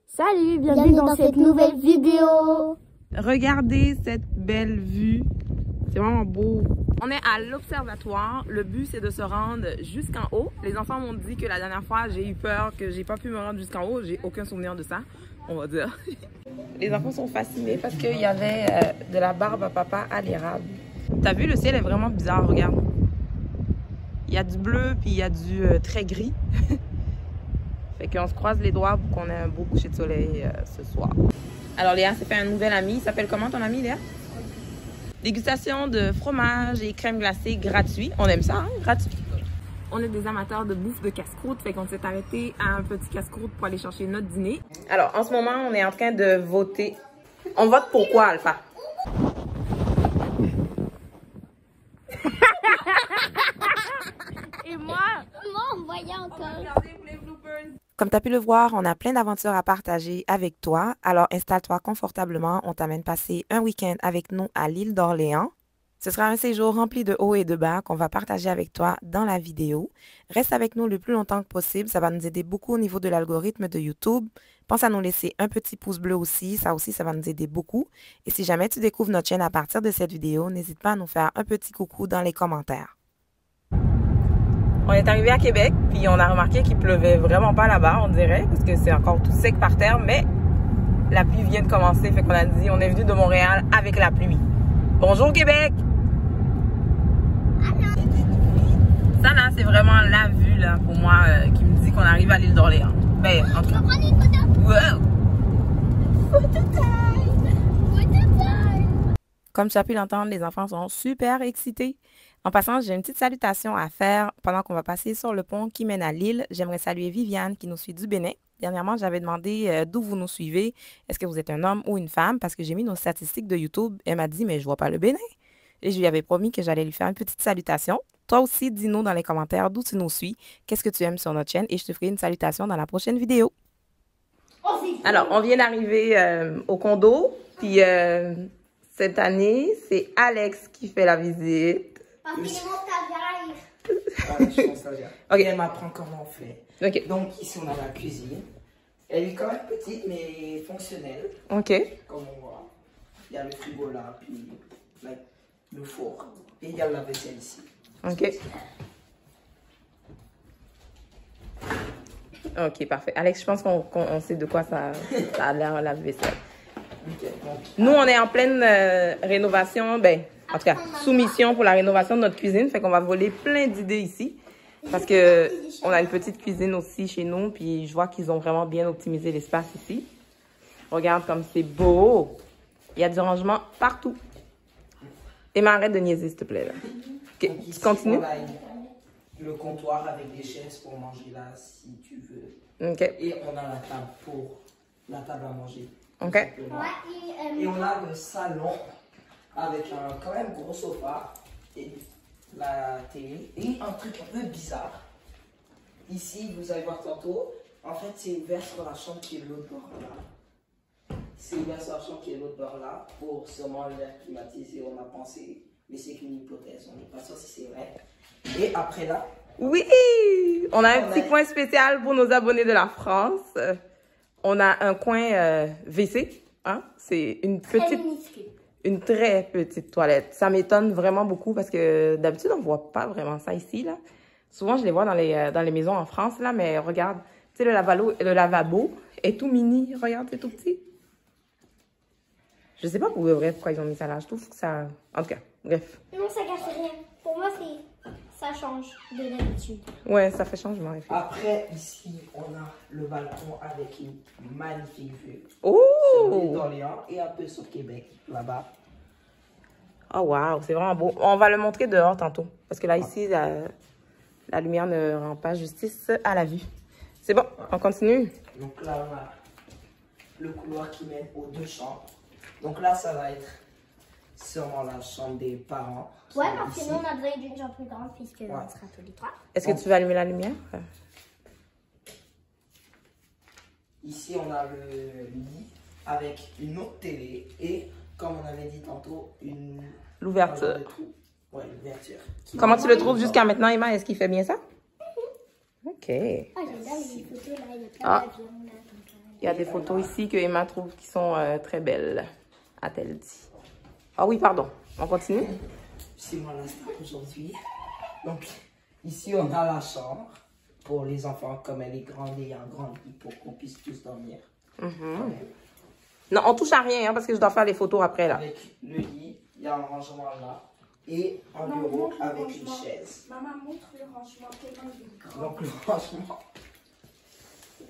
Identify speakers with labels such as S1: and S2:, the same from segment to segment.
S1: Salut, bienvenue dans cette nouvelle vidéo.
S2: Regardez cette belle vue. C'est vraiment beau. On est à l'observatoire. Le but, c'est de se rendre jusqu'en haut. Les enfants m'ont dit que la dernière fois, j'ai eu peur, que j'ai pas pu me rendre jusqu'en haut. J'ai aucun souvenir de ça, on va dire. Les enfants sont fascinés parce qu'il y avait de la barbe à papa à l'érable. T'as vu, le ciel est vraiment bizarre, regarde. Il y a du bleu, puis il y a du très gris. Fait qu'on se croise les doigts pour qu'on ait un beau coucher de soleil ce soir. Alors Léa s'est fait un nouvel ami. Il s'appelle comment ton ami, Léa? Dégustation de fromage et crème glacée gratuit. On aime ça, hein? Gratuit. On est des amateurs de bouffe de casse-croûte. Fait qu'on s'est arrêté à un petit casse-croûte pour aller chercher notre dîner. Alors, en ce moment, on est en train de voter. On vote pour quoi, Alpha?
S1: Et moi, on voyait encore.
S2: Comme tu as pu le voir, on a plein d'aventures à partager avec toi. Alors installe-toi confortablement. On t'amène passer un week-end avec nous à l'île d'Orléans. Ce sera un séjour rempli de hauts et de bas qu'on va partager avec toi dans la vidéo. Reste avec nous le plus longtemps que possible. Ça va nous aider beaucoup au niveau de l'algorithme de YouTube. Pense à nous laisser un petit pouce bleu aussi. Ça aussi, ça va nous aider beaucoup. Et si jamais tu découvres notre chaîne à partir de cette vidéo, n'hésite pas à nous faire un petit coucou dans les commentaires. On est arrivé à Québec, puis on a remarqué qu'il pleuvait vraiment pas là-bas, on dirait, parce que c'est encore tout sec par terre, mais la pluie vient de commencer, fait qu'on a dit on est venu de Montréal avec la pluie. Bonjour Québec! Ça là, c'est vraiment la vue là pour moi qui me dit qu'on arrive à l'île d'Orléans. Ben, en tout cas. Wow. Comme tu as pu l'entendre, les enfants sont super excités. En passant, j'ai une petite salutation à faire pendant qu'on va passer sur le pont qui mène à l'île. J'aimerais saluer Viviane qui nous suit du Bénin. Dernièrement, j'avais demandé d'où vous nous suivez. Est-ce que vous êtes un homme ou une femme? Parce que j'ai mis nos statistiques de YouTube. Elle m'a dit, mais je vois pas le Bénin. Et je lui avais promis que j'allais lui faire une petite salutation. Toi aussi, dis-nous dans les commentaires d'où tu nous suis, qu'est-ce que tu aimes sur notre chaîne et je te ferai une salutation dans la prochaine vidéo. Alors, on vient d'arriver au condo. Puis cette année, c'est Alex qui fait la visite.
S1: Parce qu'il est mon stagiaire.
S3: Ah, je suis mon stagiaire.
S2: Ok.
S3: Et elle m'apprend comment on fait.
S2: Ok.
S3: Donc ici on a la cuisine. Elle est quand même petite mais fonctionnelle.
S2: Ok.
S3: Comme on voit. Il y a le frigo là, puis le four. Et il y a la vaisselle ici.
S2: Ok. Ok, parfait. Alex, je pense qu'on sait de quoi ça a l'air la vaisselle.
S3: Okay, donc,
S2: Nous, on est en pleine rénovation, ben, en tout cas, soumission pour la rénovation de notre cuisine. Fait qu'on va voler plein d'idées ici. Parce que on a une petite cuisine aussi chez nous. Puis je vois qu'ils ont vraiment bien optimisé l'espace ici. Regarde comme c'est beau. Il y a du rangement partout. Et m'arrête de niaiser, s'il te plaît. Là. Ok,
S3: donc
S2: tu
S3: ici,
S2: continues?
S3: on a le comptoir avec des chaises pour manger là si tu veux.
S2: Ok.
S3: Et on a la table pour la table à manger.
S2: Ok.
S3: Et on a le salon avec un quand même gros sofa et la télé. Et un truc un peu bizarre. Ici, vous allez voir tantôt, en fait, c'est ouvert sur la chambre qui est de l'autre bord là. C'est ouvert sur la chambre qui est de l'autre bord là pour sûrement l'air climatisé. On a pensé, mais c'est qu'une hypothèse, on n'est pas sûr si c'est vrai. Et après là,
S2: Oui! On a un petit coin spécial pour nos abonnés de la France. On a un coin WC. Hein? C'est une très petite toilette. Ça m'étonne vraiment beaucoup parce que d'habitude, on ne voit pas vraiment ça ici. Là. Souvent, je les vois dans les maisons en France, là, mais regarde, tu sais, le lavabo est tout mini. Regarde, c'est tout petit. Je sais pas pour vrai pourquoi ils ont mis ça là. Je trouve que ça... En tout cas, bref.
S1: Non, ça gâche rien. Pour moi, ça change de l'habitude.
S2: Ouais, ça fait changement.
S3: après ici, on a le balcon avec une magnifique vue.
S2: Oh!
S3: Sur l'île d'Orléans et un peu sur Québec, là-bas.
S2: Oh wow, c'est vraiment beau. On va le montrer dehors tantôt. Parce que là, ici, la lumière ne rend pas justice à la vue. C'est bon, on continue.
S3: Donc là, on a le couloir qui mène aux deux chambres. Donc là, ça va être sûrement la chambre des parents.
S1: Ouais, parce que nous, on a besoin d'une chambre plus grande puisque on sera tous les trois.
S2: Est-ce que tu veux allumer la lumière?
S3: Ici, on a le lit avec une autre télé et, comme on avait dit tantôt,
S2: L'ouverture.
S3: Ouais, l'ouverture.
S2: Comment tu le trouves jusqu'à maintenant, Emma? Est-ce qu'il fait bien ça? OK.
S1: Ah, j'aime bien les photos là, il y a plein
S2: Ah.
S1: d'avions là.
S2: Il y a des photos ici que Emma trouve qui sont très belles, a-t-elle dit. Ah oui, pardon. On continue?
S3: C'est moi l'instant aujourd'hui. Donc, ici, on a la chambre pour les enfants, comme elle est grande et il y a un grand lit pour qu'on puisse tous dormir.
S2: Non, on touche à rien, hein, parce que je dois faire les photos après, là.
S3: Avec le lit, il y a un rangement là. Et un bureau avec une chaise.
S1: Maman, montre le rangement tellement il est grand.
S3: Donc, le rangement.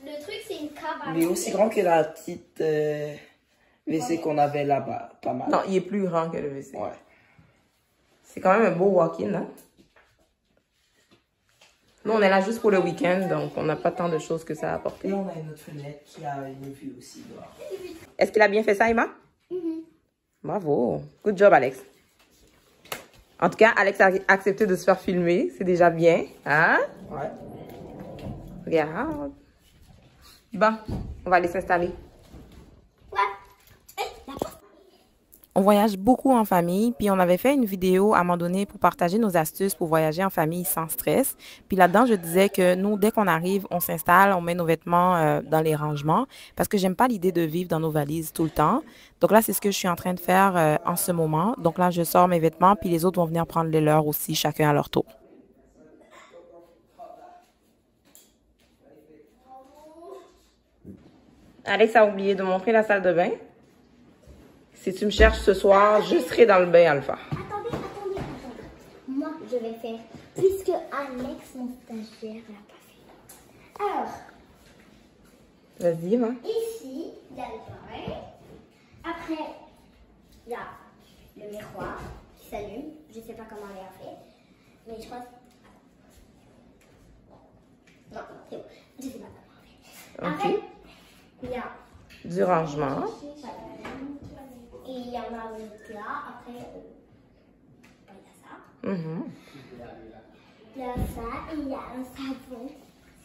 S1: Le truc, c'est une cabane.
S3: Il est aussi grand que la petite WC qu'on avait là-bas. Pas mal.
S2: Non, il est plus grand que le WC.
S3: Ouais.
S2: C'est quand même un beau walk-in, hein? Nous, on est là juste pour le week-end, donc on n'a pas tant de choses que ça à apporter.
S3: Et on a une autre fenêtre qui a une vue aussi dehors.
S2: Est-ce qu'il a bien fait ça, Emma? Bravo. Good job, Alex. En tout cas, Alex a accepté de se faire filmer. C'est déjà bien. Hein?
S3: Ouais.
S2: Regarde. Bon, on va aller s'installer. On voyage beaucoup en famille, puis on avait fait une vidéo à un moment donné pour partager nos astuces pour voyager en famille sans stress. Puis là-dedans, je disais que nous, dès qu'on arrive, on s'installe, on met nos vêtements dans les rangements parce que j'aime pas l'idée de vivre dans nos valises tout le temps. Donc là, c'est ce que je suis en train de faire en ce moment. Donc là, je sors mes vêtements, puis les autres vont venir prendre les leurs aussi, chacun à leur tour. Alex a oublié de montrer la salle de bain. Si tu me cherches ce soir, je serai dans le bain, Alpha.
S1: Attendez. Moi, je vais faire. Puisque Alex, mon stagiaire, l'a pas fait. Alors,
S2: Vas-y, Emma.
S1: ici, il y a le bain. Après, il y a le miroir qui s'allume. Je sais pas comment il a fait. Mais je crois que... Non, c'est bon. Je sais pas comment on fait.
S2: Ok.
S1: Après, il y a...
S2: Du rangement.
S1: Et il y en a une là. Après, il y a ça.
S2: Mhm.
S1: Il y a ça. Et il y a un savon.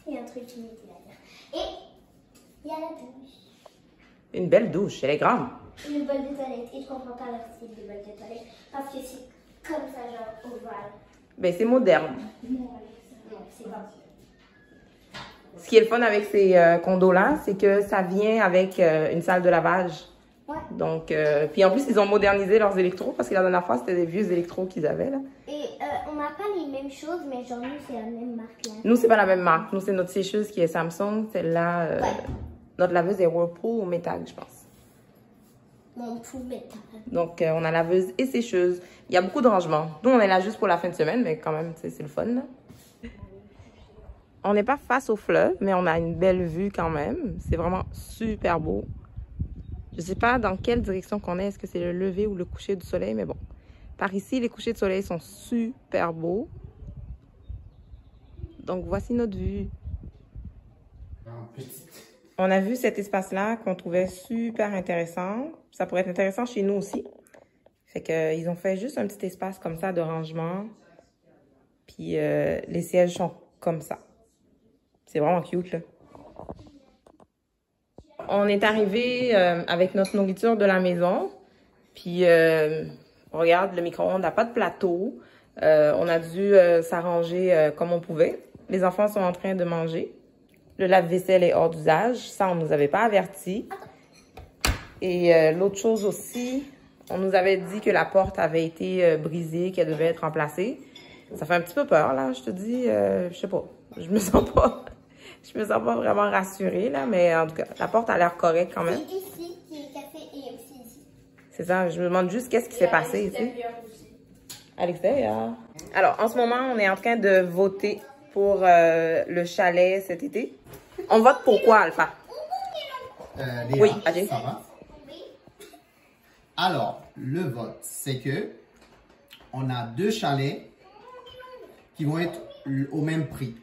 S1: C'est un truc inutile à dire. Et il y a la douche.
S2: Une belle douche, elle est grande.
S1: Une boîte de toilette. Et je comprends pas leur style de boîte de toilette. Parce que c'est comme ça, genre ovale.
S2: Ben, c'est moderne.
S1: Non, c'est pas.
S2: Ce qui est le fun avec ces condos-là, c'est que ça vient avec une salle de lavage.
S1: Ouais.
S2: Donc, puis en plus, ils ont modernisé leurs électros parce que la dernière fois, c'était des vieux électros qu'ils avaient, là.
S1: Et on n'a pas les mêmes choses, mais genre nous, c'est la même marque là.
S2: Nous, c'est pas la même marque. Nous, c'est notre sécheuse qui est Samsung. Celle-là,
S1: Ouais.
S2: notre laveuse est Whirlpool ou Métag, je pense.
S1: Mon tout métal.
S2: Donc, on a laveuse et sécheuse. Il y a beaucoup de rangements. Nous, on est là juste pour la fin de semaine, mais quand même, c'est le fun, là. On n'est pas face au fleuve, mais on a une belle vue quand même. C'est vraiment super beau. Je sais pas dans quelle direction qu'on est. Est-ce que c'est le lever ou le coucher du soleil? Mais bon, par ici, les couchers de soleil sont super beaux. Donc, voici notre vue. On a vu cet espace-là qu'on trouvait super intéressant. Ça pourrait être intéressant chez nous aussi. Fait que ils ont fait juste un petit espace comme ça de rangement. Puis les sièges sont comme ça. C'est vraiment cute, là. On est arrivé avec notre nourriture de la maison. Puis, regarde, le micro-ondes n'a pas de plateau. On a dû s'arranger comme on pouvait. Les enfants sont en train de manger. Le lave-vaisselle est hors d'usage. Ça, on ne nous avait pas averti. Et l'autre chose aussi, on nous avait dit que la porte avait été brisée, qu'elle devait être remplacée. Ça fait un petit peu peur, là, je te dis. Je sais pas. Je me sens pas vraiment rassurée, là. Mais en tout cas, la porte a l'air correcte quand même.
S1: C'est ici qui est cassé et aussi ici.
S2: C'est ça. Je me demande juste qu'est-ce qui s'est passé ici. À l'extérieur. Alors, en ce moment, on est en train de voter pour le chalet cet été. On vote pour quoi, Alpha?
S4: Léa,
S2: Oui, Adjé.
S4: ça va? Alors, le vote, c'est que on a deux chalets qui vont être au même prix.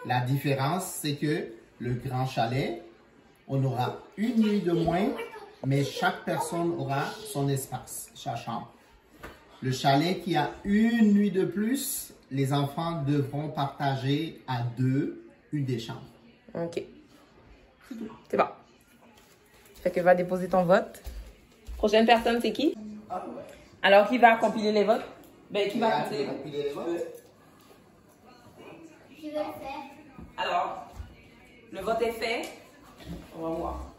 S4: La différence, c'est que le grand chalet, on aura une nuit de moins, mais chaque personne aura son espace, sa chambre. Le chalet qui a une nuit de plus, les enfants devront partager à deux une des chambres.
S2: OK. C'est bon. Fait que va déposer ton vote. Prochaine personne, c'est qui? Alors, qui va compiler les votes? Ben, qui va compiler les votes?
S1: Je vais le faire.
S2: Alors, le vote est fait. On va voir.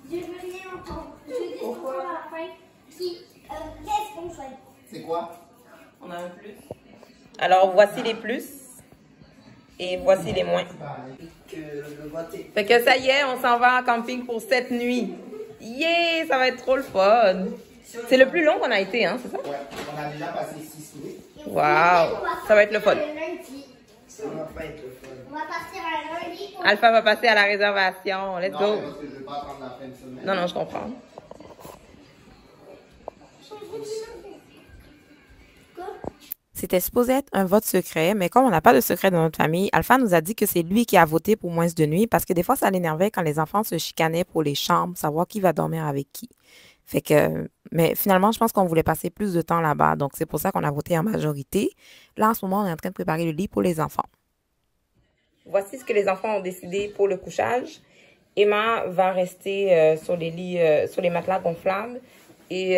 S1: Je veux rien entendre. Je veux juste comprendre à la fin qu'est-ce qu'on choisit.
S4: C'est quoi?
S2: On a un plus. Alors, voici les plus. Et voici les moins. Fait que ça y est, on s'en va en camping pour cette nuit. Yeah, ça va être trop le fun. C'est le plus long qu'on a été, hein, c'est ça?
S4: Ouais, on a déjà passé 6 nuits.
S2: Waouh, ça va être le fun.
S3: Ça va pas être le fun.
S1: On va partir à lundi.
S2: Alpha va passer à la réservation. Let's
S4: Non,
S2: go.
S4: parce que je vais pas prendre la fin de semaine.
S2: Non, non, je comprends. C'était supposé être un vote secret, mais comme on n'a pas de secret dans notre famille, Alpha nous a dit que c'est lui qui a voté pour moins de nuit parce que des fois, ça l'énervait quand les enfants se chicanaient pour les chambres, savoir qui va dormir avec qui. Fait que, mais finalement, je pense qu'on voulait passer plus de temps là-bas, donc c'est pour ça qu'on a voté en majorité. Là, en ce moment, on est en train de préparer le lit pour les enfants. Voici ce que les enfants ont décidé pour le couchage. Emma va rester sur les lits, sur les matelas gonflables. Et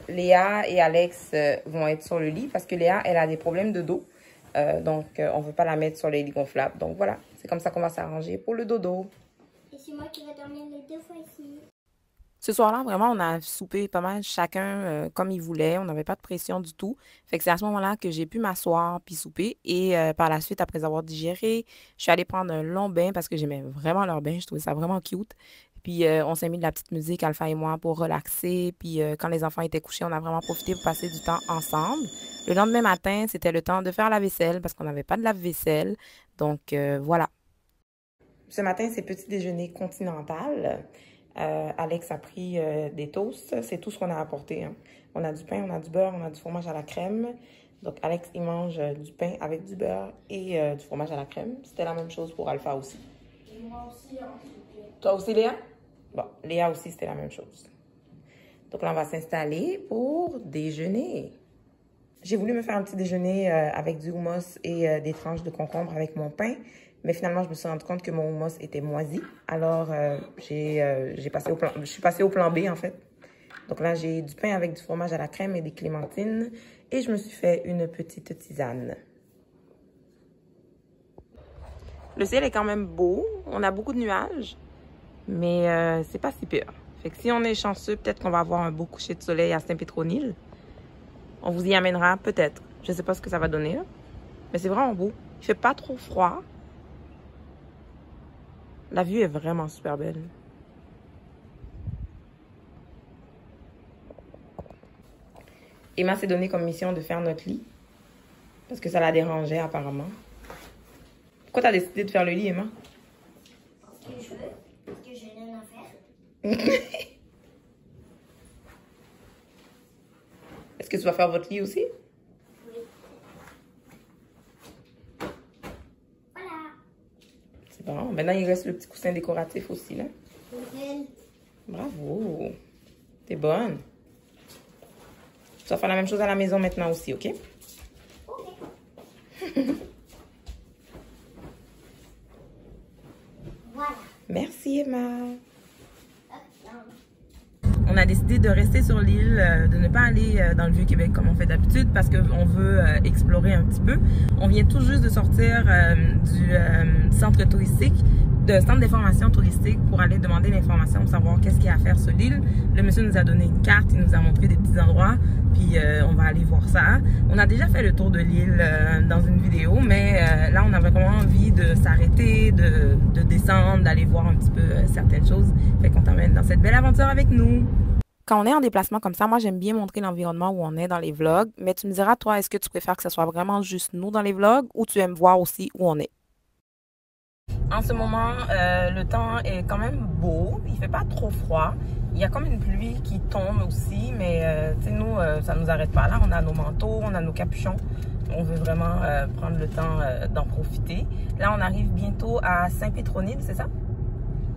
S2: Léa et Alex vont être sur le lit parce que Léa, elle a des problèmes de dos. Donc, on ne veut pas la mettre sur les lits gonflables. Donc, voilà, c'est comme ça qu'on va s'arranger pour le dodo.
S1: Et c'est moi qui vais dormir les 2 fois ici.
S2: Ce soir-là, vraiment, on a soupé pas mal chacun comme il voulait. On n'avait pas de pression du tout. Fait que c'est à ce moment-là que j'ai pu m'asseoir puis souper. Et par la suite, après avoir digéré, je suis allée prendre un long bain parce que j'aimais vraiment leur bain. Je trouvais ça vraiment cute. Puis on s'est mis de la petite musique, Alpha et moi, pour relaxer. Puis quand les enfants étaient couchés, on a vraiment profité pour passer du temps ensemble. Le lendemain matin, c'était le temps de faire la vaisselle parce qu'on n'avait pas de lave-vaisselle. Donc voilà. Ce matin, c'est petit déjeuner continental. Alex a pris des toasts. C'est tout ce qu'on a apporté. Hein. On a du pain, on a du beurre, on a du fromage à la crème. Donc Alex, il mange du pain avec du beurre et du fromage à la crème. C'était la même chose pour Alpha aussi.
S1: Et moi aussi, hein.
S2: Toi aussi, Léa? Bon, Léa aussi, c'était la même chose. Donc là, on va s'installer pour déjeuner. J'ai voulu me faire un petit déjeuner avec du hummus et des tranches de concombre avec mon pain. Mais finalement, je me suis rendu compte que mon hummus était moisi. Alors, je suis passée au plan B, en fait. Donc là, j'ai du pain avec du fromage à la crème et des clémentines. Et je me suis fait une petite tisane. Le ciel est quand même beau. On a beaucoup de nuages. Mais c'est pas si pire. Fait que si on est chanceux, peut-être qu'on va avoir un beau coucher de soleil à Saint-Pétronille. On vous y amènera, peut-être. Je sais pas ce que ça va donner, là. Mais c'est vraiment beau. Il fait pas trop froid. La vue est vraiment super belle. Emma s'est donné comme mission de faire notre lit. Parce que ça la dérangeait, apparemment. Pourquoi t'as décidé de faire le lit, Emma?
S1: Parce que je veux. Parce que j'ai rien à faire.
S2: Est-ce que tu vas faire votre lit aussi?
S1: Oui. Voilà.
S2: C'est bon. Maintenant, il reste le petit coussin décoratif aussi, là.
S1: Nickel.
S2: Bravo. T'es bonne. Tu vas faire la même chose à la maison maintenant aussi, OK?
S1: Ok. Voilà.
S2: Merci, Emma.
S1: Hop, non.
S2: On a décidé de rester sur l'île, de ne pas aller dans le Vieux-Québec comme on fait d'habitude parce qu'on veut explorer un petit peu. On vient tout juste de sortir du centre touristique, de centre d'information touristique pour aller demander l'information pour savoir qu'est-ce qu'il y a à faire sur l'île. Le monsieur nous a donné une carte, il nous a montré des petits endroits, puis on va aller voir ça. On a déjà fait le tour de l'île dans une vidéo, mais là on avait vraiment envie de s'arrêter, de descendre, d'aller voir un petit peu certaines choses. Fait qu'on t'emmène dans cette belle aventure avec nous. Quand on est en déplacement comme ça, moi j'aime bien montrer l'environnement où on est dans les vlogs, mais tu me diras, toi, est-ce que tu préfères que ce soit vraiment juste nous dans les vlogs ou tu aimes voir aussi où on est? En ce moment, le temps est quand même beau, il fait pas trop froid. Il y a comme une pluie qui tombe aussi, mais tu sais, nous, ça nous arrête pas là. On a nos manteaux, on a nos capuchons. On veut vraiment prendre le temps d'en profiter. Là, on arrive bientôt à Saint-Pétronille, c'est ça?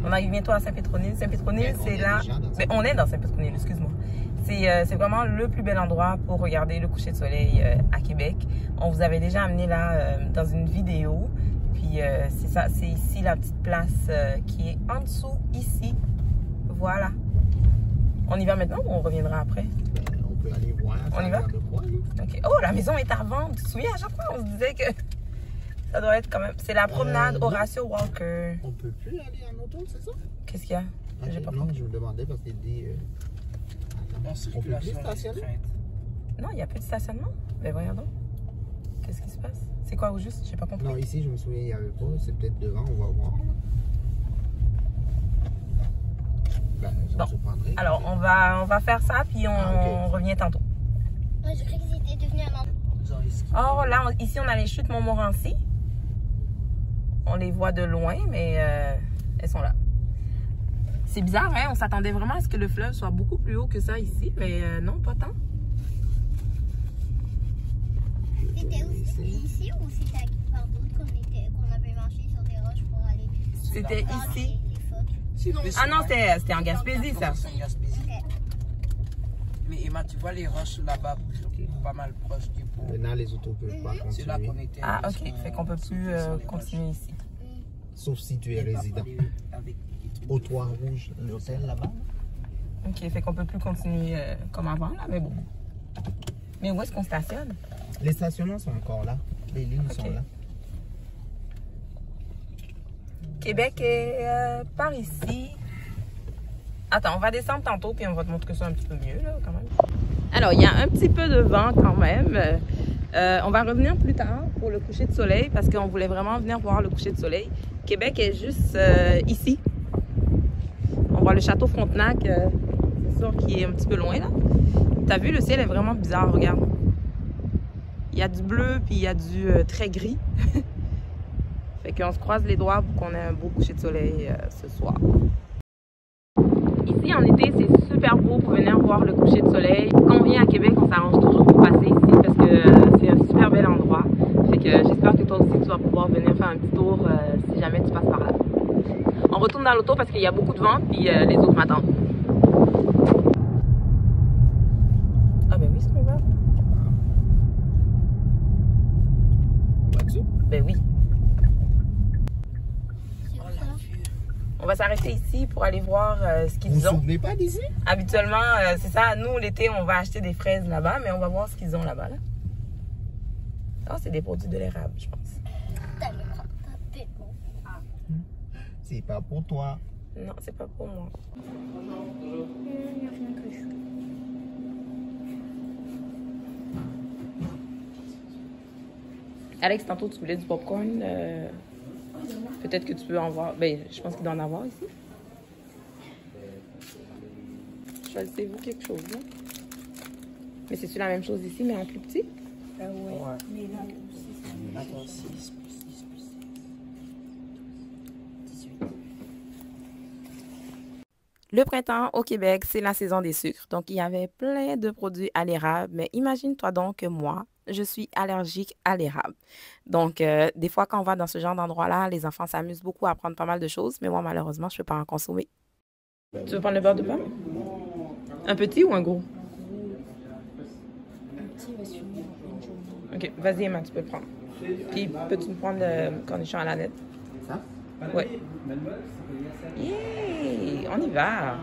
S2: On arrive bientôt à Saint-Pétronille. Saint-Pétronille, c'est là... Mais on est dans Saint-Pétronille, excuse-moi. C'est vraiment le plus bel endroit pour regarder le coucher de soleil à Québec. On vous avait déjà amené là dans une vidéo. Puis c'est ça, c'est ici la petite place qui est en dessous, ici. Voilà. On y va maintenant ou on reviendra après?
S4: On peut aller voir.
S2: On y va? Ok. Oh, la maison est à vendre. Tu te souviens, à chaque fois, on se disait que Ça doit être quand même... C'est la promenade Horatio Walker.
S4: On peut plus aller en auto, c'est ça?
S2: Qu'est-ce qu'il y a? J'ai pas
S4: Non,
S2: compris.
S4: je me demandais parce qu'il dit... on peut plus stationner?
S2: Non, il n'y a plus de stationnement. Mais voyons donc. Qu'est-ce qui se passe? C'est quoi au juste? J'ai pas compris.
S4: Non, ici, je me souviens, il n'y avait pas. C'est peut-être devant, on va voir. Ben, ça
S2: Bon.
S4: me surprendrait.
S2: Alors, on va faire ça, puis on revient tantôt.
S1: Moi, je crois que c'était devenu un endroit.
S2: Oh, là, ici, on a les chutes Montmorency. On les voit de loin, mais elles sont là. C'est bizarre, hein? On s'attendait vraiment à ce que le fleuve soit beaucoup plus haut que ça ici, mais non, pas tant.
S1: C'était aussi ici ou c'était à quelque part d'autre qu'on avait marché sur des roches pour aller
S2: C'était
S1: voir
S2: ici.
S1: les phoques?
S2: Ah non, c'était en Gaspésie, ça.
S3: C'est en Gaspésie.
S1: Ok.
S3: Mais Emma, tu vois les roches là-bas, pas mal proches du pont.
S4: Maintenant, les autos peuvent pas
S3: C'est là qu'on
S4: continuer.
S3: était.
S2: Ah, ok. Fait qu'on peut plus continuer ici.
S4: Sauf si tu es résident. Au toit rouge, l'hôtel là-bas.
S2: Ok, fait qu'on peut plus continuer comme avant, là, mais bon. Mais où est-ce qu'on stationne?
S4: Les stationnements sont encore là. Les lignes sont là.
S2: Québec est par ici. Attends, on va descendre tantôt, puis on va te montrer ça un petit peu mieux, là, quand même. Alors, il y a un petit peu de vent quand même. On va revenir plus tard pour le coucher de soleil, parce qu'on voulait vraiment venir voir le coucher de soleil. Québec est juste ici. On voit le château Frontenac, c'est sûr qu'il est un petit peu loin, là. T'as vu, le ciel est vraiment bizarre, regarde. Il y a du bleu, puis il y a du très gris. Fait qu'on se croise les doigts pour qu'on ait un beau coucher de soleil ce soir. Ici, en été, c'est super beau pour venir voir le coucher de soleil. Quand on vient à Québec, on s'arrange toujours pour passer ici parce que c'est un super bel endroit. Fait que j'espère que toi aussi, tu vas pouvoir venir faire un petit tour si jamais tu passes par là. On retourne dans l'auto parce qu'il y a beaucoup de vent, puis les autres m'attendent. Ah ben oui, c'est mon verre. Ben oui. On va s'arrêter ici pour aller voir ce qu'ils
S4: Vous vous
S2: ont.
S4: souvenez pas d'ici?
S2: Habituellement, c'est ça. Nous, l'été, on va acheter des fraises là-bas, mais on va voir ce qu'ils ont là-bas. Là. Ah, c'est des produits de l'érable, je pense.
S4: C'est pas pour toi.
S2: Non, c'est pas pour moi. Alex, tantôt, tu voulais du popcorn. Peut-être que tu peux en voir. Ben, je pense qu'il doit en avoir ici. Choisissez-vous quelque chose, là. Mais c'est-tu la même chose ici, mais en plus petit?
S3: Ouais. Mais là aussi, attends, 6 plus 6 plus 6. 18.
S2: Le printemps au Québec, c'est la saison des sucres. Donc, il y avait plein de produits à l'érable. Mais imagine-toi donc que moi, je suis allergique à l'érable. Donc, des fois, quand on va dans ce genre d'endroit-là, les enfants s'amusent beaucoup à prendre pas mal de choses. Mais moi, malheureusement, je ne peux pas en consommer. Tu veux prendre le beurre de pomme? Un petit ou un gros? Ok, vas-y, Emma, tu peux le prendre. Puis, peux-tu me prendre le cornichon à la nette?
S4: Ça?
S2: Oui. Yeah! On y va.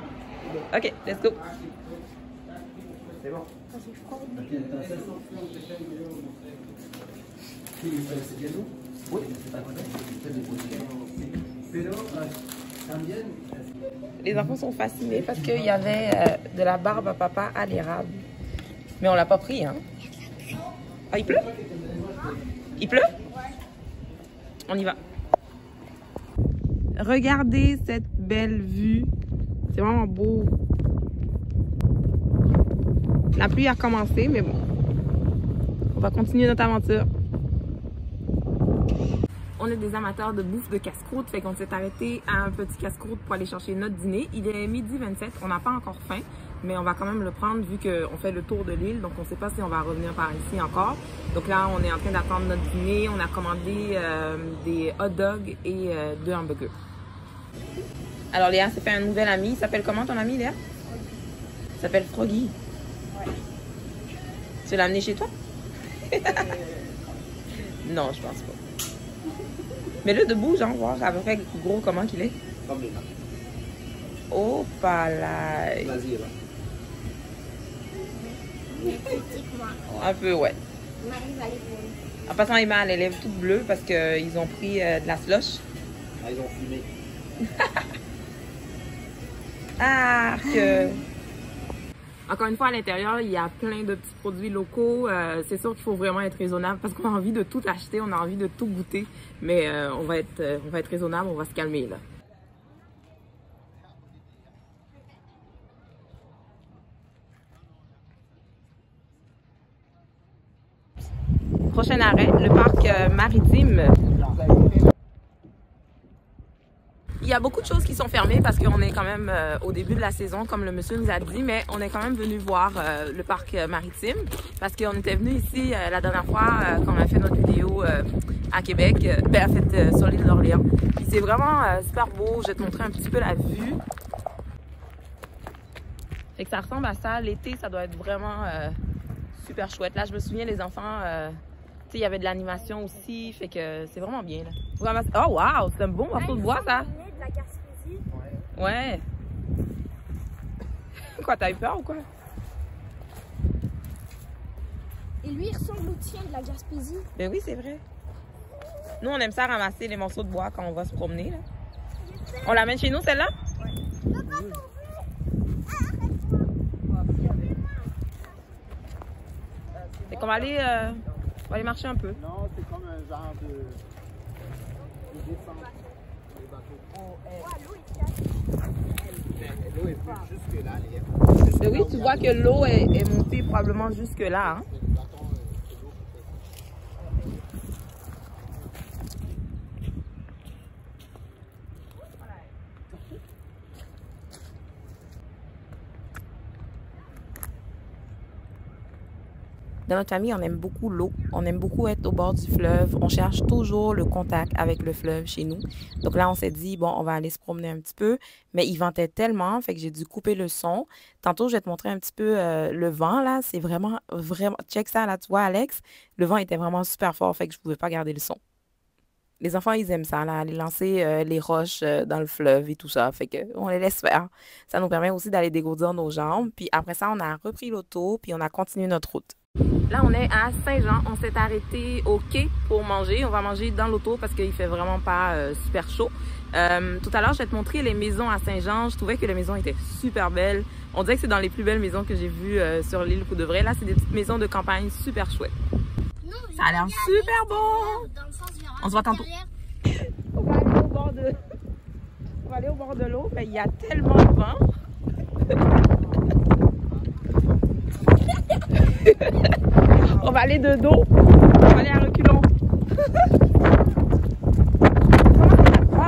S2: Ok, let's go.
S4: C'est bon.
S2: Les enfants sont fascinés parce qu'il y avait de la barbe à papa à l'érable. Mais on l'a pas pris, hein? Ah, il pleut? Il pleut? On y va. Regardez cette belle vue. C'est vraiment beau. La pluie a commencé, mais bon. On va continuer notre aventure. On est des amateurs de bouffe de casse-croûte, fait qu'on s'est arrêté à un petit casse-croûte pour aller chercher notre dîner. Il est 12h27, on n'a pas encore faim, mais on va quand même le prendre vu qu'on fait le tour de l'île, donc on ne sait pas si on va revenir par ici encore. Donc là, on est en train d'attendre notre dîner. On a commandé des hot dogs et 2 hamburgers. Alors Léa s'est fait un nouvel ami. Il s'appelle comment ton ami, Léa? Il s'appelle Froggy. Ouais. Tu l'as amené chez toi? Non, je pense pas. Mais là, debout, genre, voir à peu près gros comment qu'il est.
S4: Comme les
S2: Oh, pas là.
S4: Vas-y, là.
S2: Un peu, ouais.
S1: Marie va les voir.
S2: En passant, Emma a les lèvres toutes bleues parce qu'ils ont pris de la slush.
S4: Ah, ils ont fumé.
S2: Ah, Encore une fois, à l'intérieur, il y a plein de petits produits locaux. C'est sûr qu'il faut vraiment être raisonnable parce qu'on a envie de tout acheter, on a envie de tout goûter. Mais on va être raisonnable, on va se calmer là. Prochain arrêt, le parc maritime. Il y a beaucoup de choses qui sont fermées parce qu'on est quand même au début de la saison, comme le monsieur nous a dit, mais on est quand même venu voir le parc maritime parce qu'on était venu ici la dernière fois quand on a fait notre vidéo à Québec, en fait sur l'île d'Orléans. Puis c'est vraiment super beau, je vais te montrer un petit peu la vue. Fait que ça ressemble à ça, l'été ça doit être vraiment super chouette. Là je me souviens les enfants, tu sais il y avait de l'animation aussi, fait que c'est vraiment bien là. Vraiment... Oh wow, c'est un bon morceau de bois ça. Ouais. Quoi, t'as eu peur ou quoi?
S1: Et lui, il ressemble au tien de la Gaspésie.
S2: Ben oui, c'est vrai. Nous, on aime ça ramasser les morceaux de bois quand on va se promener. Là. On l'amène chez nous, celle-là? Ouais. Fait qu'on va aller marcher un peu.
S4: Non, c'est comme un genre de descente. Les bateaux. L'eau est plus jusque là.
S2: Ben oui, tu vois que l'eau est montée probablement jusque là. Hein? Dans notre famille, on aime beaucoup l'eau. On aime beaucoup être au bord du fleuve. On cherche toujours le contact avec le fleuve chez nous. Donc là, on s'est dit, bon, on va aller se promener un petit peu. Mais il ventait tellement, fait que j'ai dû couper le son. Tantôt, je vais te montrer un petit peu le vent, là. C'est vraiment, vraiment... Check ça, là, tu vois, Alex? Le vent était vraiment super fort, fait que je ne pouvais pas garder le son. Les enfants, ils aiment ça, là, aller lancer les roches dans le fleuve et tout ça. Fait qu'on les laisse faire. Ça nous permet aussi d'aller dégourdir nos jambes. Puis après ça, on a repris l'auto, puis on a continué notre route. Là, on est à Saint-Jean. On s'est arrêté au quai pour manger. On va manger dans l'auto parce qu'il fait vraiment pas super chaud. Tout à l'heure, je vais te montrer les maisons à Saint-Jean. Je trouvais que les maisons étaient super belles. On dirait que c'est dans les plus belles maisons que j'ai vues sur l'île Coup-de-Vraie. Là, c'est des petites maisons de campagne super chouettes. Ça a l'air super bon. On se voit tantôt. On va aller au bord de l'eau. Mais il y a tellement de vent. On va aller de dos. On va aller à reculons.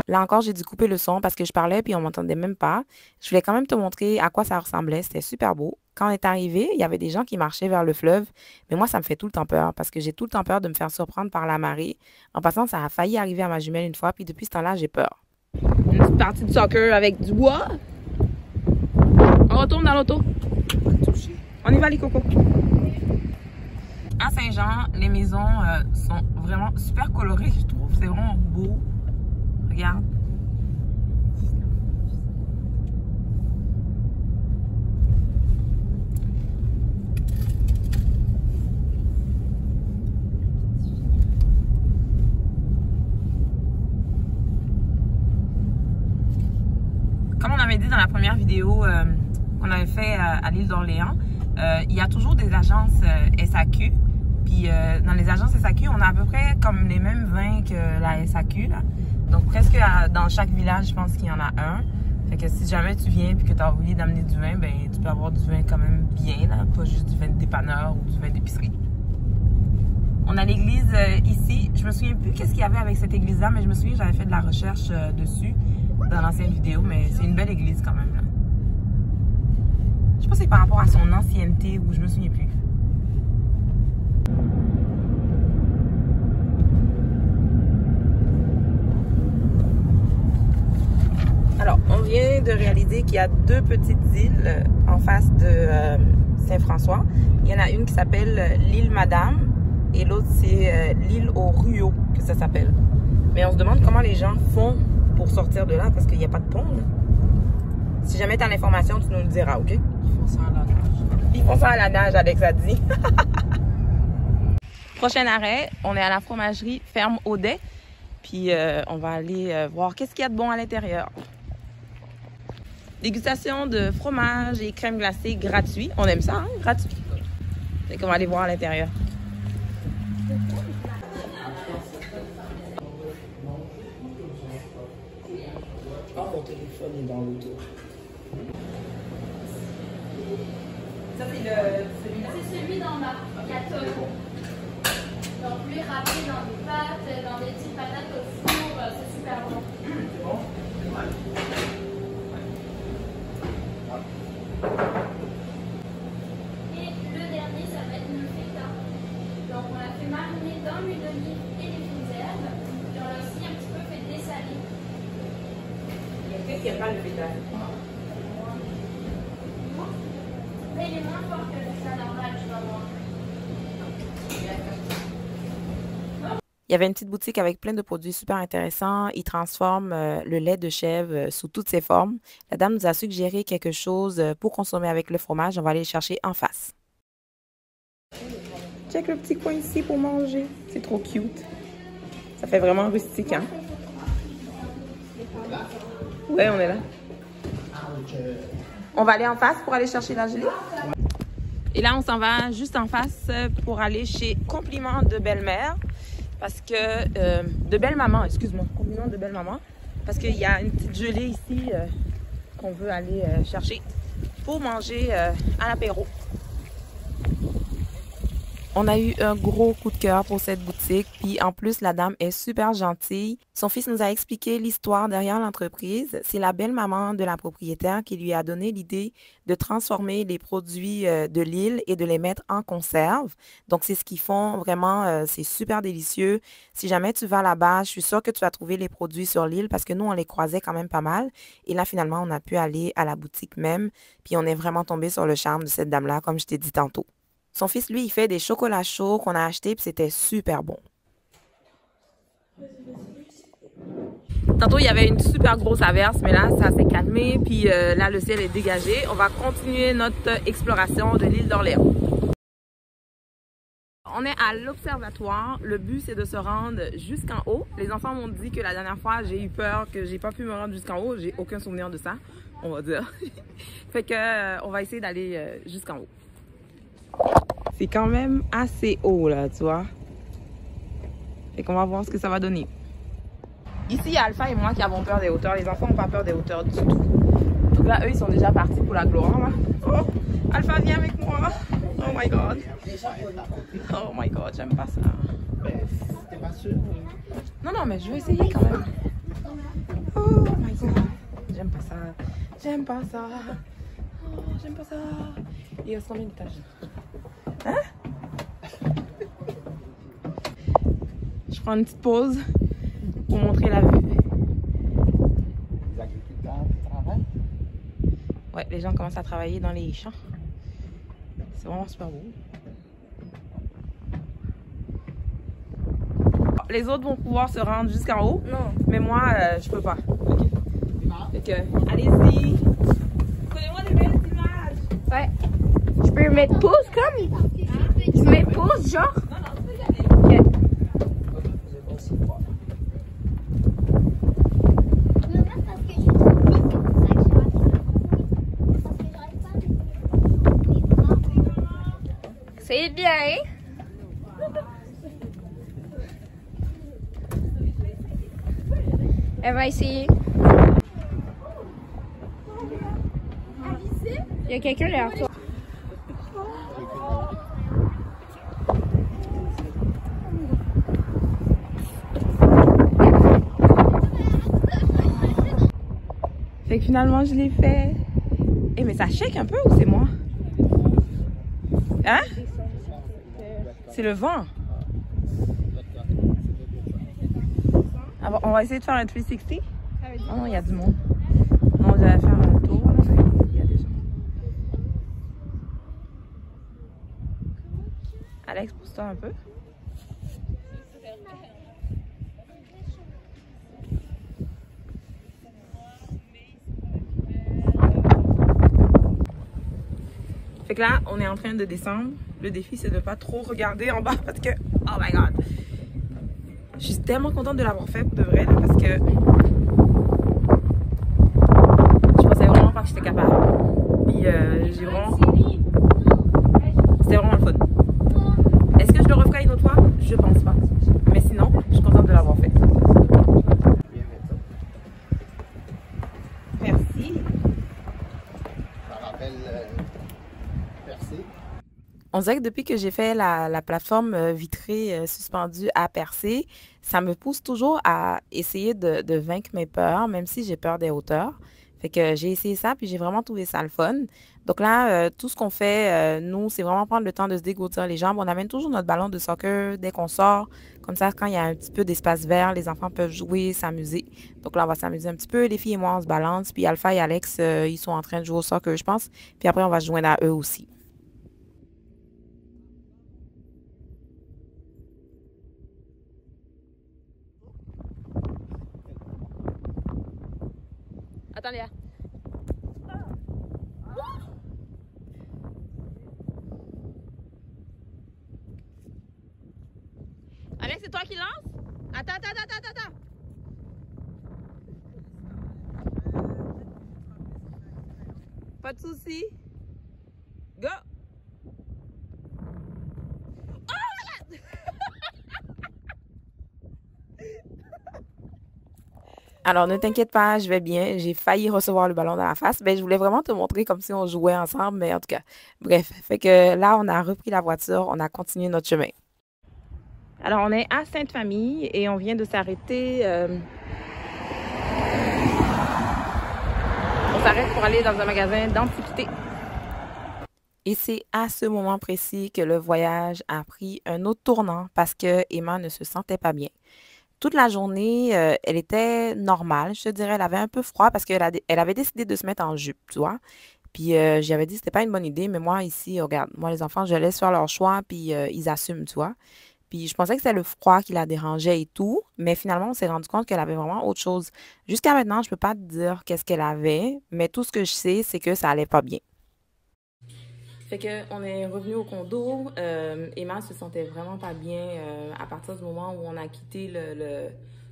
S2: Là encore, j'ai dû couper le son parce que je parlais puis on m'entendait même pas. Je voulais quand même te montrer à quoi ça ressemblait. C'était super beau. Quand on est arrivé, il y avait des gens qui marchaient vers le fleuve. Mais moi, ça me fait tout le temps peur parce que j'ai tout le temps peur de me faire surprendre par la marée. En passant, ça a failli arriver à ma jumelle une fois. Puis depuis ce temps-là, j'ai peur. Une petite partie de soccer avec du bois. On retourne dans l'auto. On y va les cocos. À Saint-Jean, les maisons sont vraiment super colorées, je trouve. C'est vraiment beau. Regarde. Comme on avait dit dans la première vidéo qu'on avait fait à l'île d'Orléans, il y a toujours des agences SAQ. Puis dans les agences SAQ, on a à peu près comme les mêmes vins que la SAQ. Là. Donc presque dans chaque village, je pense qu'il y en a un. Fait que si jamais tu viens et que tu as envie d'amener du vin, ben tu peux avoir du vin quand même bien, là, pas juste du vin de dépanneur ou du vin d'épicerie. On a l'église ici. Je me souviens plus qu'est-ce qu'il y avait avec cette église-là, mais je me souviens que j'avais fait de la recherche dessus dans l'ancienne vidéo, mais c'est une belle église quand même. Là. Je pense que c'est par rapport à son ancienneté ou je me souviens plus. Alors, on vient de réaliser qu'il y a deux petites îles en face de Saint-François. Il y en a une qui s'appelle l'île Madame et l'autre c'est l'île aux Ruaux que ça s'appelle. Mais on se demande comment les gens font pour sortir de là parce qu'il n'y a pas de pont. Là. Si jamais tu as l'information, tu nous le diras, ok? Ils font ça à la nage. Ils font ça à la nage, Alex a dit. Prochain arrêt, on est à la fromagerie Ferme Audet. Puis on va aller voir qu'est-ce qu'il y a de bon à l'intérieur. Dégustation de fromage et crème glacée gratuit. On aime ça, hein? Gratuit. Fait qu'on va aller voir à l'intérieur.
S3: Oh, mon téléphone est dans l'auto.
S2: Ça, c'est celui-là?
S5: C'est celui d'en bas, 4 €. Donc lui râpé dans des pâtes, dans des petites patates au four, c'est super bon.
S3: C'est bon?
S5: Et le dernier, ça va être le feta. Donc on l'a fait mariner dans l'huile d'olive et les fines herbes. Et on l'a aussi un petit peu fait dessaler.
S2: Il y a quelqu'un qui n'aime pas le feta.
S5: Mais il est moins fort que le feta normal, tu vas voir.
S2: Il y avait une petite boutique avec plein de produits super intéressants. Ils transforment le lait de chèvre sous toutes ses formes. La dame nous a suggéré quelque chose pour consommer avec le fromage. On va aller le chercher en face. Check le petit coin ici pour manger. C'est trop cute. Ça fait vraiment rustique, hein? Ouais, on est là. On va aller en face pour aller chercher la gelée. Et là, on s'en va juste en face pour aller chez Compliment de belle-mère. Parce que, de belle-maman, excuse-moi, Compliment de belle-maman. Parce qu'il y a une petite gelée ici qu'on veut aller chercher pour manger à l'apéro. On a eu un gros coup de cœur pour cette boutique. Puis en plus, la dame est super gentille. Son fils nous a expliqué l'histoire derrière l'entreprise. C'est la belle-maman de la propriétaire qui lui a donné l'idée de transformer les produits de l'île et de les mettre en conserve. Donc, c'est ce qu'ils font. Vraiment, c'est super délicieux. Si jamais tu vas là-bas, je suis sûre que tu vas trouver les produits sur l'île parce que nous, on les croisait quand même pas mal. Et là, finalement, on a pu aller à la boutique même. Puis on est vraiment tombé sur le charme de cette dame-là, comme je t'ai dit tantôt. Son fils, lui, il fait des chocolats chauds qu'on a achetés, puis c'était super bon. Tantôt, il y avait une super grosse averse, mais là, ça s'est calmé, puis là, le ciel est dégagé. On va continuer notre exploration de l'île d'Orléans. On est à l'observatoire. Le but, c'est de se rendre jusqu'en haut. Les enfants m'ont dit que la dernière fois, j'ai eu peur que j'ai pas pu me rendre jusqu'en haut. J'ai aucun souvenir de ça, on va dire. Fait que on va essayer d'aller jusqu'en haut. C'est quand même assez haut, là, tu vois. Fait qu'on va voir ce que ça va donner. Ici, il y a Alpha et moi qui avons peur des hauteurs. Les enfants n'ont pas peur des hauteurs du tout. Donc là, eux, ils sont déjà partis pour la gloire, là. Oh, Alpha, viens avec moi. Oh my God. Oh my God, j'aime pas ça.
S4: T'es pas sûr?
S2: Non, non, mais je vais essayer quand même. Oh my God. J'aime pas ça. J'aime pas ça. Oh, j'aime pas ça. Il reste combien d'étages? Hein? Je prends une petite pause pour montrer la vue.
S4: Les agriculteurs travaillent?
S2: Ouais, les gens commencent à travailler dans les champs. C'est vraiment super beau. Les autres vont pouvoir se rendre jusqu'en haut.
S1: Non.
S2: Mais moi, je peux pas. Ok. Fait que, allez-y. Prenez-moi des belles images.
S1: Ouais. Je peux mettre pause comme? Je mets pause, genre?
S2: Non, non, tu peux y aller.
S1: Ok.
S3: Vous êtes aussi froid.
S1: C'est bien. Elle va essayer. Il y a quelqu'un derrière toi.
S2: Fait que finalement, je l'ai fait. Eh, mais ça shake un peu ou c'est moi? Hein? C'est le vent. Ah, on va essayer de faire un 360. Oh non, il y a du monde. Non, j'allais faire un tour. Là, il y a des gens. Alex, pousse-toi un peu. Fait que là, on est en train de descendre. Le défi, c'est de ne pas trop regarder en bas parce que, oh my god, je suis tellement contente de l'avoir fait pour de vrai, là, parce que je pensais vraiment pas que j'étais capable. Puis j'ai vraiment... C'était vraiment le fun. Est-ce que je le referai une autre fois? Je pense pas. Mais sinon, je suis contente de l'avoir fait. Merci.
S4: Ça rappelle Percé.
S2: On dirait que depuis que j'ai fait la plateforme vitrée suspendue à Percé, ça me pousse toujours à essayer de vaincre mes peurs, même si j'ai peur des hauteurs. Fait que j'ai essayé ça, puis j'ai vraiment trouvé ça le fun. Donc là, tout ce qu'on fait, nous, c'est vraiment prendre le temps de se dégourdir les jambes. On amène toujours notre ballon de soccer dès qu'on sort. Comme ça, quand il y a un petit peu d'espace vert, les enfants peuvent jouer, s'amuser. Donc là, on va s'amuser un petit peu. Les filles et moi, on se balance. Puis Alpha et Alex, ils sont en train de jouer au soccer, je pense. Puis après, on va se joindre à eux aussi. Attends, Léa. Alex, c'est toi qui lance? Attends. Pas de soucis. Go! Oh my god! Alors, ne t'inquiète pas, je vais bien. J'ai failli recevoir le ballon dans la face. Ben, je voulais vraiment te montrer comme si on jouait ensemble, mais en tout cas, bref. Fait que là, on a repris la voiture, on a continué notre chemin. Alors, on est à Sainte-Famille et on vient de s'arrêter. On s'arrête pour aller dans un magasin d'antiquités. Et c'est à ce moment précis que le voyage a pris un autre tournant parce que Emma ne se sentait pas bien. Toute la journée, elle était normale, je te dirais. Elle avait un peu froid parce qu'elle avait décidé de se mettre en jupe, tu vois. Puis j'y avais dit que c'était pas une bonne idée, mais moi ici, regarde, moi les enfants, je laisse faire leur choix, puis ils assument, tu vois. Puis je pensais que c'était le froid qui la dérangeait et tout, mais finalement, on s'est rendu compte qu'elle avait vraiment autre chose. Jusqu'à maintenant, je peux pas te dire qu'est-ce qu'elle avait, mais tout ce que je sais, c'est que ça allait pas bien. Fait qu'on est revenu au condo. Emma se sentait vraiment pas bien à partir du moment où on a quitté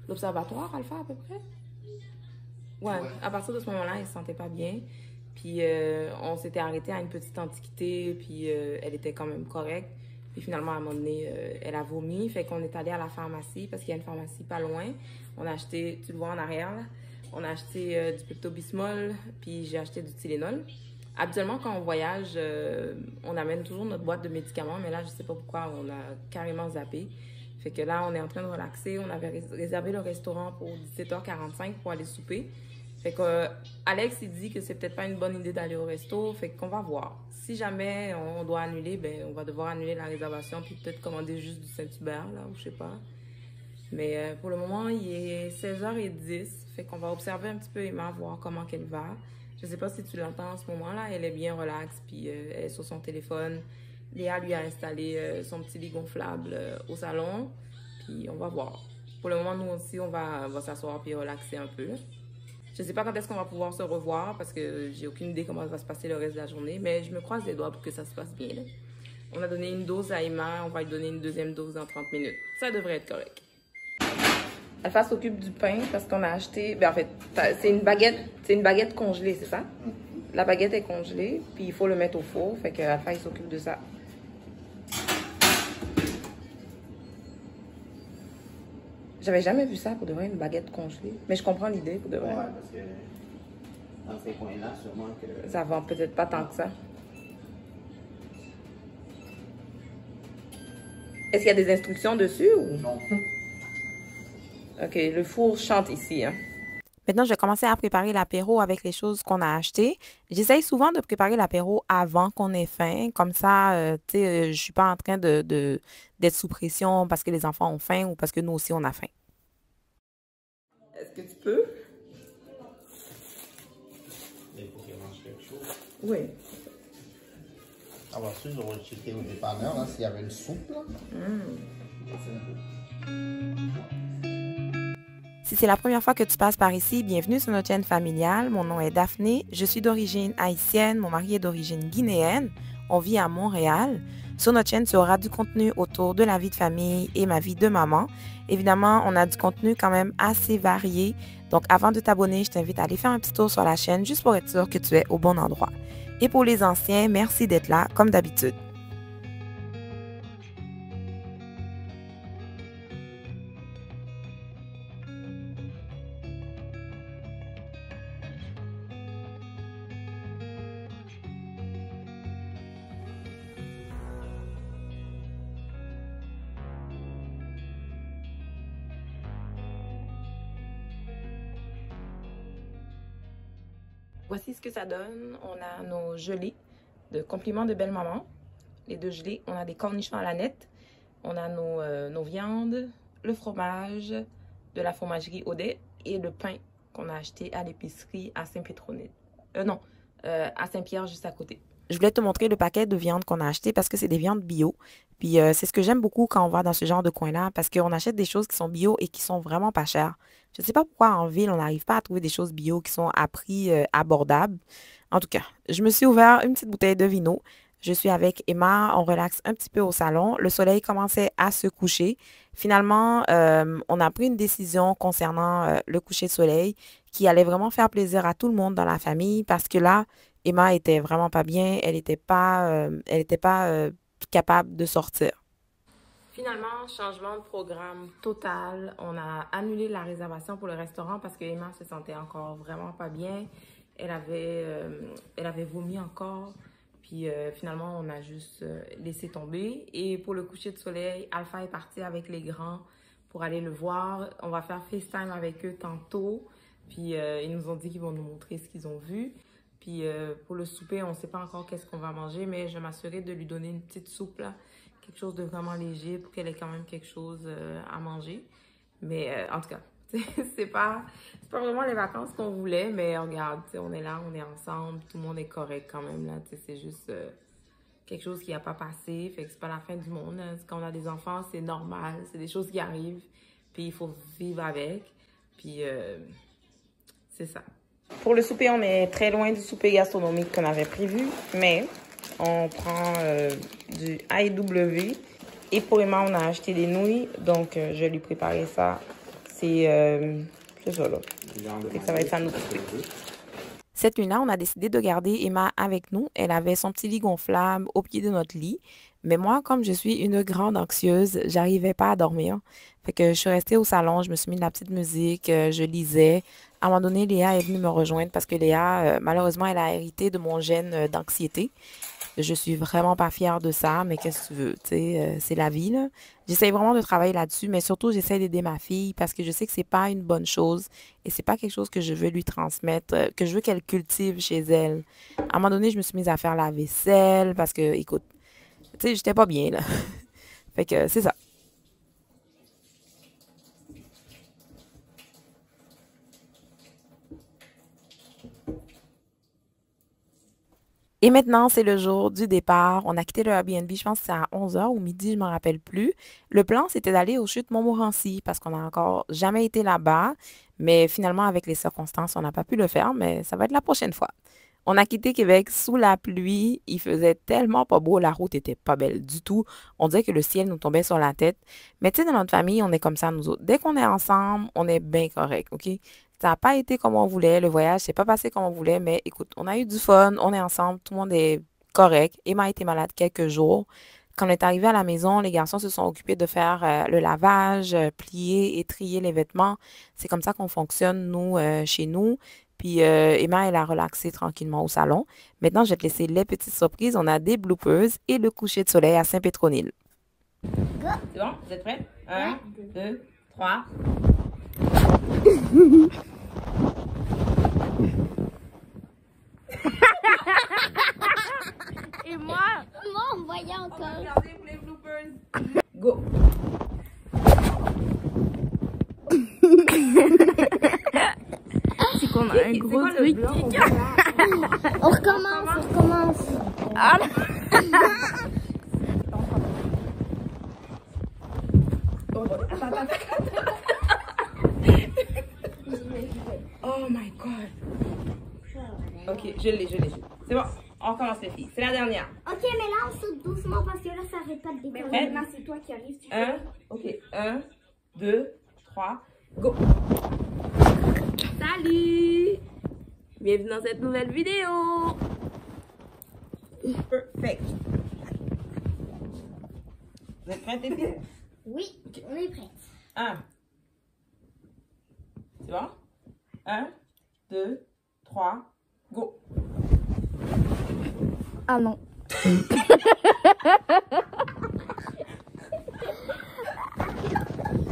S2: l'observatoire, Alpha, à peu près. Ouais, à partir de ce moment-là, elle se sentait pas bien. Puis on s'était arrêté à une petite antiquité, puis elle était quand même correcte. Puis finalement, à un moment donné, elle a vomi. Fait qu'on est allé à la pharmacie parce qu'il y a une pharmacie pas loin. On a acheté, tu le vois en arrière, là, on a acheté du Pepto-Bismol, puis j'ai acheté du Tylenol. Habituellement, quand on voyage, on amène toujours notre boîte de médicaments, mais là, je sais pas pourquoi, on a carrément zappé. Fait que là, on est en train de relaxer. On avait réservé le restaurant pour 17h45 pour aller souper. Fait que Alex, il dit que c'est peut-être pas une bonne idée d'aller au resto. Fait qu'on va voir. Si jamais on doit annuler, ben on va devoir annuler la réservation puis peut-être commander juste du Saint-Hubert, là, ou je sais pas. Mais pour le moment, il est 16h10. Fait qu'on va observer un petit peu Emma, voir comment qu'elle va. Je sais pas si tu l'entends en ce moment-là. Elle est bien relaxe puis elle est sur son téléphone. Léa lui a installé son petit lit gonflable au salon. Puis on va voir. Pour le moment, nous aussi, on va s'asseoir puis relaxer un peu. Je sais pas quand est-ce qu'on va pouvoir se revoir parce que j'ai aucune idée comment va se passer le reste de la journée. Mais je me croise les doigts pour que ça se passe bien. Là. On a donné une dose à Emma. On va lui donner une deuxième dose dans 30 minutes. Ça devrait être correct. Alpha s'occupe du pain parce qu'on a acheté... Ben en fait, c'est une baguette congelée, c'est ça? La baguette est congelée, puis il faut le mettre au four. Fait que Alpha, il s'occupe de ça. J'avais jamais vu ça pour de vrai, une baguette congelée. Mais je comprends l'idée pour de vrai.
S4: Ouais, parce que dans ces coins-là, sûrement que...
S2: Ça vend peut-être pas tant que ça. Est-ce qu'il y a des instructions dessus ou...
S4: Non.
S2: OK, le four chante ici. Hein. Maintenant, je vais commencer à préparer l'apéro avec les choses qu'on a achetées. J'essaye souvent de préparer l'apéro avant qu'on ait faim. Comme ça, tu sais, je suis pas en train d'être sous pression parce que les enfants ont faim ou parce que nous aussi, on a faim. Est-ce que tu peux?
S4: Mais il faut qu'elle mange quelque chose.
S2: Oui.
S4: Alors, ensuite, on va checker au dépanneur, là, s'il y avait une soupe, là.
S2: Si c'est la première fois que tu passes par ici, bienvenue sur notre chaîne familiale. Mon nom est Daphné, je suis d'origine haïtienne, mon mari est d'origine guinéenne. on vit à Montréal. Sur notre chaîne, tu auras du contenu autour de la vie de famille et ma vie de maman. Évidemment, on a du contenu quand même assez varié. Donc, avant de t'abonner, je t'invite à aller faire un petit tour sur la chaîne juste pour être sûr que tu es au bon endroit. Et pour les anciens, merci d'être là, comme d'habitude. Voici ce que ça donne. On a nos gelées de compliments de belle-maman. Les 2 gelées, on a des cornichons à la nette. On a nos viandes, le fromage, de la fromagerie Audet et le pain qu'on a acheté à l'épicerie à Saint-Pétronille. À Saint-Pierre, juste à côté. Je voulais te montrer le paquet de viande qu'on a acheté parce que c'est des viandes bio. Puis c'est ce que j'aime beaucoup quand on va dans ce genre de coin-là parce qu'on achète des choses qui sont bio et qui sont vraiment pas chères. Je ne sais pas pourquoi en ville, on n'arrive pas à trouver des choses bio qui sont à prix abordable. En tout cas, je me suis ouvert une petite bouteille de vino. Je suis avec Emma, on relaxe un petit peu au salon. Le soleil commençait à se coucher. Finalement, on a pris une décision concernant le coucher de soleil qui allait vraiment faire plaisir à tout le monde dans la famille parce que là, Emma était vraiment pas bien. Elle n'était pas capable de sortir. Finalement, changement de programme total. On a annulé la réservation pour le restaurant parce que Emma se sentait encore vraiment pas bien. Elle avait vomi encore. Puis finalement, on a juste laissé tomber. Et pour le coucher de soleil, Alpha est parti avec les grands pour aller le voir. On va faire FaceTime avec eux tantôt. Puis ils nous ont dit qu'ils vont nous montrer ce qu'ils ont vu. Puis pour le souper, on ne sait pas encore qu'est-ce qu'on va manger, mais je vais m'assurer de lui donner une petite soupe, là, quelque chose de vraiment léger pour qu'elle ait quand même quelque chose à manger. Mais en tout cas, c'est pas vraiment les vacances qu'on voulait, mais regarde, on est là, on est ensemble, tout le monde est correct quand même, là. C'est juste quelque chose qui n'a pas passé, fait que c'est pas la fin du monde. Hein. Quand on a des enfants, c'est normal, c'est des choses qui arrivent, puis il faut vivre avec, puis c'est ça. Pour le souper, on est très loin du souper gastronomique qu'on avait prévu, mais on prend du AEW. Et pour Emma, on a acheté des nouilles, donc je vais lui préparer ça. C'est ça là. Ça va être ça nous souper. Cette nuit-là, on a décidé de garder Emma avec nous. Elle avait son petit lit gonflable au pied de notre lit. Mais moi, comme je suis une grande anxieuse, j'arrivais pas à dormir. Fait que je suis restée au salon, je me suis mis de la petite musique, je lisais. À un moment donné, Léa est venue me rejoindre parce que Léa, malheureusement, elle a hérité de mon gène d'anxiété. Je suis vraiment pas fière de ça, mais qu'est-ce que tu veux, tu sais, c'est la vie, là. J'essaie vraiment de travailler là-dessus, mais surtout, j'essaie d'aider ma fille parce que je sais que c'est pas une bonne chose et c'est pas quelque chose que je veux lui transmettre, que je veux qu'elle cultive chez elle. À un moment donné, je me suis mise à faire la vaisselle parce que, écoute, tu sais, j'étais pas bien, là. Fait que c'est ça. Et maintenant, c'est le jour du départ. On a quitté le Airbnb, je pense que c'est à 11h ou midi, je ne me rappelle plus. Le plan, c'était d'aller aux Chutes Montmorency parce qu'on n'a encore jamais été là-bas. Mais finalement, avec les circonstances, on n'a pas pu le faire, mais ça va être la prochaine fois. On a quitté Québec sous la pluie. Il faisait tellement pas beau, la route était pas belle du tout. On dirait que le ciel nous tombait sur la tête. Mais tu sais, dans notre famille, on est comme ça, nous autres. Dès qu'on est ensemble, on est bien correct, OK? Ça n'a pas été comme on voulait, le voyage s'est pas passé comme on voulait, mais écoute, on a eu du fun, on est ensemble, tout le monde est correct. Emma a été malade quelques jours. Quand on est arrivé à la maison, les garçons se sont occupés de faire le lavage, plier et trier les vêtements. C'est comme ça qu'on fonctionne, nous, chez nous. Puis Emma, elle a relaxé tranquillement au salon. Maintenant, je vais te laisser les petites surprises. On a des bloopers et le coucher de soleil à Saint-Pétronille. C'est bon? Vous êtes prêts? 1, 2, 3...
S1: Et moi, on voyait encore.
S2: Regardez pour les bloopers. Go.
S5: C'est qu'on a un gros truc.
S1: On recommence.
S5: Ah.
S2: Oh my god. Ok, je l'ai. C'est bon. On recommence les filles. C'est la dernière.
S1: Ok, mais là, on saute doucement parce que là, ça arrête pas de décoller.
S2: prête?
S1: Maintenant, c'est toi qui arrives. Tu
S2: 1, ok. 1, 2, 3, go. Salut! Bienvenue dans cette nouvelle vidéo. Perfect. Vous êtes prêtes les filles?
S1: Oui,
S2: Ok.
S1: on est prêts.
S2: 1. C'est bon? 1, 2, 3, go.
S1: Ah non.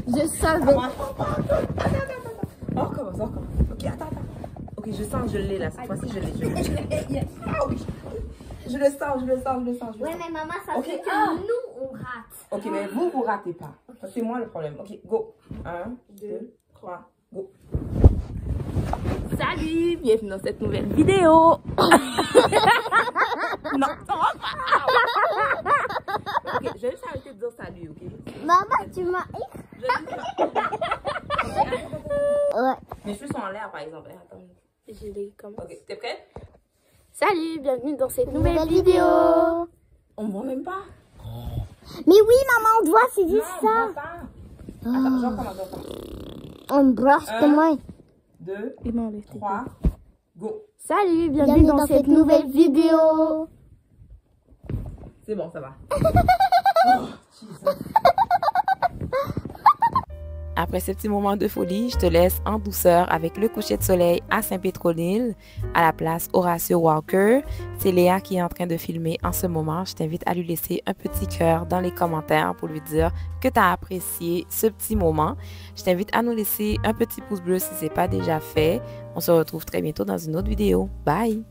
S1: Je savais.
S2: On recommence. Ok, attends. Ok, je sens, je l'ai là. Cette fois-ci, je l'ai. Ah oui. Je le sens.
S1: Ouais, mais maman, ça
S2: Ok,
S1: fait que nous, on rate.
S2: Ok, mais vous ratez pas. C'est moi le problème. Ok, go. 1, 2, 3, go. Salut, bienvenue dans cette nouvelle vidéo. Non, ok, je vais juste arrêter de dire salut, ok?
S1: Maman, tu m'as... Ouais.
S2: Mes cheveux sont en l'air, par exemple. Attends.
S1: Je l'ai comme...
S2: Ok, t'es prête?
S1: Salut, bienvenue dans cette nouvelle vidéo.
S2: On me voit même pas.
S1: Mais oui, maman, on te voit, c'est
S2: Non,
S1: juste
S2: on me
S1: ça.
S2: voit pas. Attends, je recommence.
S1: On me brosse comment?
S2: 2, 3, go.
S1: Salut, bienvenue dans cette nouvelle vidéo.
S2: C'est bon, ça va. Après ce petit moment de folie, je te laisse en douceur avec le coucher de soleil à Saint-Pétronille, à la place Horatio Walker. C'est Léa qui est en train de filmer en ce moment. Je t'invite à lui laisser un petit cœur dans les commentaires pour lui dire que tu as apprécié ce petit moment. Je t'invite à nous laisser un petit pouce bleu si ce n'est pas déjà fait. On se retrouve très bientôt dans une autre vidéo. Bye!